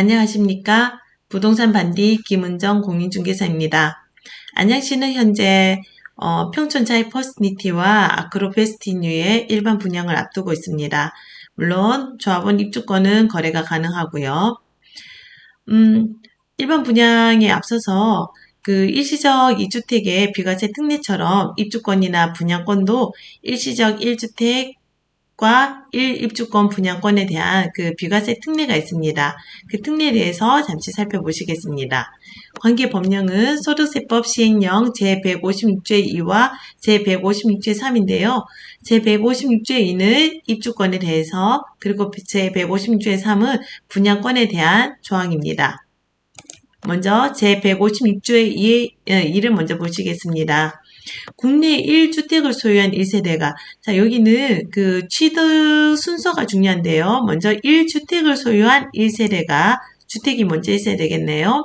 안녕하십니까? 부동산 반디 김은정 공인중개사입니다. 안양시는 현재 평촌자이 퍼스니티와 아크로페스티뉴의 일반 분양을 앞두고 있습니다. 물론 조합원 입주권은 거래가 가능하고요. 일반 분양에 앞서서 그 일시적 2주택의 비과세 특례처럼 입주권이나 분양권도 일시적 1주택과 1입주권 분양권에 대한 그 비과세 특례가 있습니다. 그 특례에 대해서 잠시 살펴보시겠습니다. 관계법령은 소득세법 시행령 제156조 2와 제156조 3인데요. 제156조 2는 입주권에 대해서, 그리고 제156조 3은 분양권에 대한 조항입니다. 먼저 제156조의 2를 먼저 보시겠습니다. 국내 1주택을 소유한 1세대가, 자, 여기는 그 취득 순서가 중요한데요. 먼저 1주택을 소유한 1세대가, 주택이 먼저 있어야 되겠네요.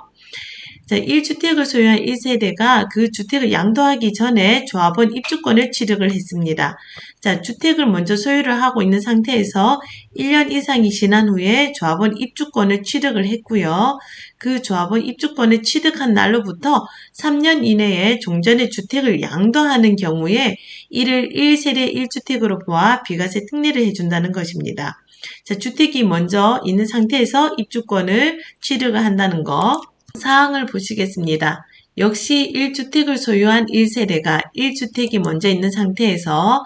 자, 1주택을 소유한 1세대가 그 주택을 양도하기 전에 조합원 입주권을 취득을 했습니다. 자, 주택을 먼저 소유를 하고 있는 상태에서 1년 이상이 지난 후에 조합원 입주권을 취득을 했고요. 그 조합원 입주권을 취득한 날로부터 3년 이내에 종전의 주택을 양도하는 경우에 이를 1세대 1주택으로 보아 비과세 특례를 해준다는 것입니다. 자, 주택이 먼저 있는 상태에서 입주권을 취득을 한다는 거. 사항을 보시겠습니다. 역시 1주택을 소유한 1세대가 1주택이 먼저 있는 상태에서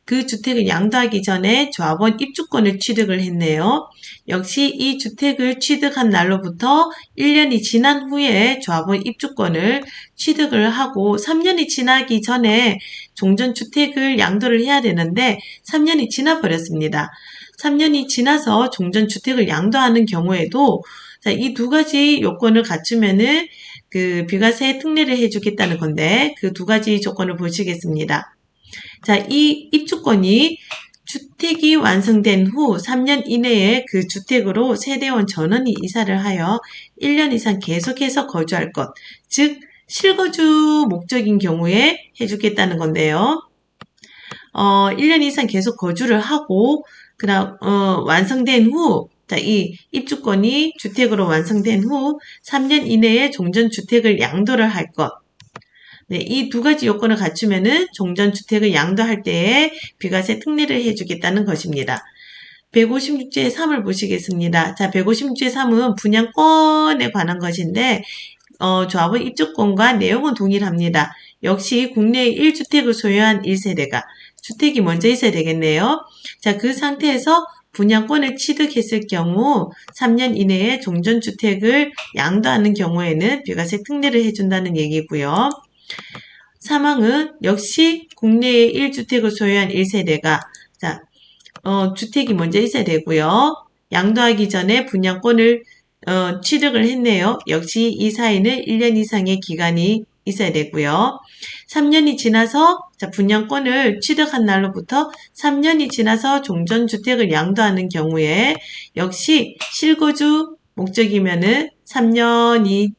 그 주택을 양도하기 전에 조합원 입주권을 취득을 했네요. 역시 이 주택을 취득한 날로부터 1년이 지난 후에 조합원 입주권을 취득을 하고 3년이 지나기 전에 종전주택을 양도를 해야 되는데 3년이 지나버렸습니다. 3년이 지나서 종전주택을 양도하는 경우에도 자, 이 두 가지 요건을 갖추면은 그 비과세 특례를 해주겠다는 건데 그 두 가지 조건을 보시겠습니다. 자, 이 입주권이 주택이 완성된 후 3년 이내에 그 주택으로 세대원 전원이 이사를 하여 1년 이상 계속해서 거주할 것, 즉 실거주 목적인 경우에 해주겠다는 건데요. 1년 이상 계속 거주를 하고 그다음 완성된 후 자, 이 입주권이 주택으로 완성된 후 3년 이내에 종전주택을 양도를 할 것. 네, 이 두 가지 요건을 갖추면은 종전주택을 양도할 때에 비과세 특례를 해주겠다는 것입니다. 156조의 3을 보시겠습니다. 자, 156조의 3은 분양권에 관한 것인데, 조합원 입주권과 내용은 동일합니다. 역시 국내에 1주택을 소유한 1세대가 주택이 먼저 있어야 되겠네요. 자, 그 상태에서 분양권을 취득했을 경우 3년 이내에 종전주택을 양도하는 경우에는 비과세 특례를 해준다는 얘기고요. 사망은 역시 국내에 1주택을 소유한 1세대가 자, 주택이 먼저 있어야 되고요. 양도하기 전에 분양권을 취득을 했네요. 역시 이 사이는 1년 이상의 기간이 있어야 되고요. 3년이 지나서 자, 분양권을 취득한 날로부터 3년이 지나서 종전주택을 양도하는 경우에 역시 실거주 목적이면은 3년이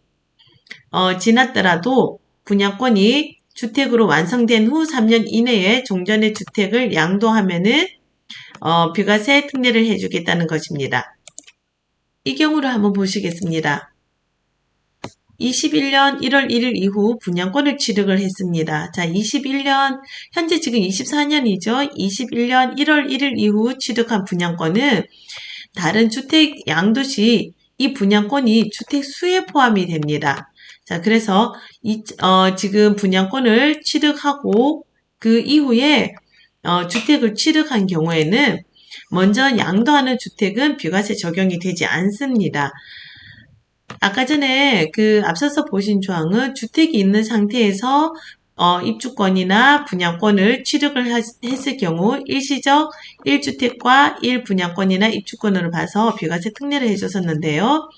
지났더라도 분양권이 주택으로 완성된 후 3년 이내에 종전의 주택을 양도하면은 비과세 특례를 해주겠다는 것입니다. 이 경우를 한번 보시겠습니다. 21년 1월 1일 이후 분양권을 취득을 했습니다. 자, 21년, 현재 지금 24년이죠. 21년 1월 1일 이후 취득한 분양권은 다른 주택 양도 시 이 분양권이 주택 수에 포함이 됩니다. 자, 그래서 지금 분양권을 취득하고 그 이후에 주택을 취득한 경우에는 먼저 양도하는 주택은 비과세 적용이 되지 않습니다. 아까 전에 그 앞서서 보신 조항은 주택이 있는 상태에서 입주권이나 분양권을 취득을 했을 경우 일시적 1주택과 1분양권이나 입주권으로 봐서 비과세 특례를 해줬었는데요.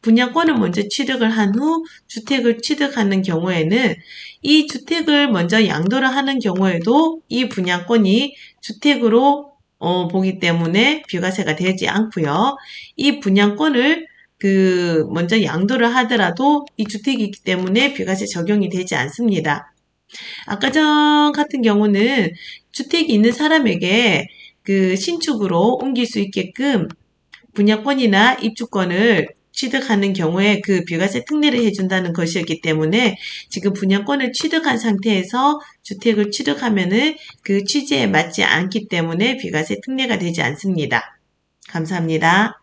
분양권을 먼저 취득을 한 후 주택을 취득하는 경우에는 이 주택을 먼저 양도를 하는 경우에도 이 분양권이 주택으로 보기 때문에 비과세가 되지 않고요. 이 분양권을 먼저 양도를 하더라도 이 주택이 있기 때문에 비과세 적용이 되지 않습니다. 아까 전 같은 경우는 주택이 있는 사람에게 그 신축으로 옮길 수 있게끔 분양권이나 입주권을 취득하는 경우에 그 비과세 특례를 해준다는 것이었기 때문에 지금 분양권을 취득한 상태에서 주택을 취득하면은 그 취지에 맞지 않기 때문에 비과세 특례가 되지 않습니다. 감사합니다.